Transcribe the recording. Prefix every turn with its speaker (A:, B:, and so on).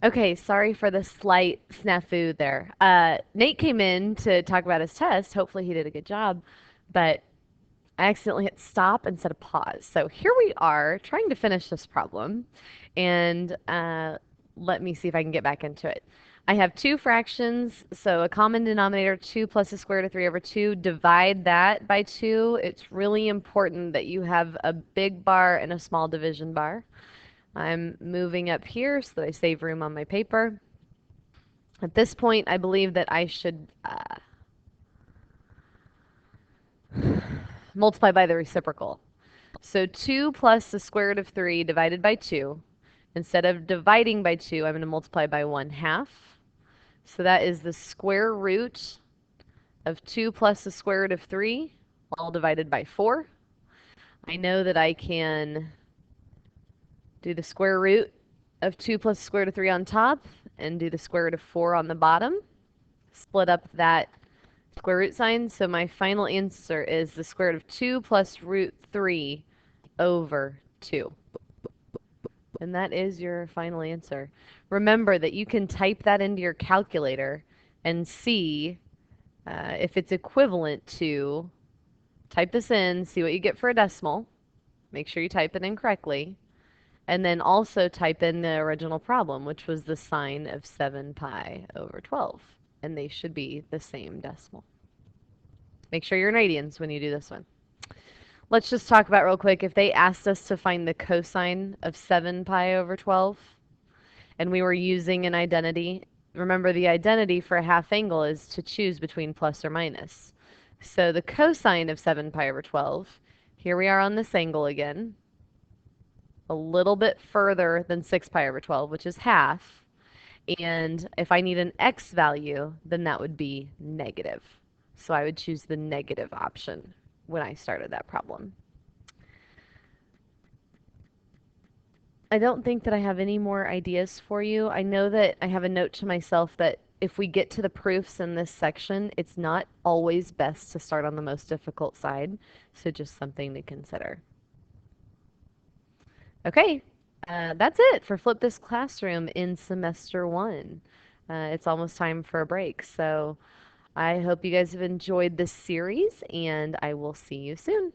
A: Okay, sorry for the slight snafu there. Nate came in to talk about his test. Hopefully he did a good job, but I accidentally hit stop instead of pause. So here we are trying to finish this problem, and let me see if I can get back into it. I have two fractions, so a common denominator, 2 plus the square root of 3 over 2. Divide that by 2. It's really important that you have a big bar and a small division bar. I'm moving up here so that I save room on my paper. At this point, I believe that I should multiply by the reciprocal. So 2 plus the square root of 3 divided by 2. Instead of dividing by 2, I'm going to multiply by 1/2. So that is the square root of 2 plus the square root of 3, all divided by 4. I know that I can do the square root of 2 plus the square root of 3 on top and do the square root of 4 on the bottom. Split up that square root sign. So my final answer is the square root of 2 plus root 3 over 2. And that is your final answer. Remember that you can type that into your calculator and see if it's equivalent to, type this in, see what you get for a decimal. Make sure you type it in correctly. And then also type in the original problem, which was the sine of 7 pi over 12. And they should be the same decimal. Make sure you're in radians when you do this one. Let's just talk about real quick. If they asked us to find the cosine of 7 pi over 12, and we were using an identity, remember the identity for a half angle is to choose between plus or minus. So the cosine of 7 pi over 12, here we are on this angle again, a little bit further than 6 pi over 12, which is half. And if I need an x value, then that would be negative. So I would choose the negative option when I started that problem. I don't think that I have any more ideas for you. I know that I have a note to myself that if we get to the proofs in this section, it's not always best to start on the most difficult side. So just something to consider. Okay, that's it for Flip This Classroom in semester one. It's almost time for a break. So I hope you guys have enjoyed this series, and I will see you soon.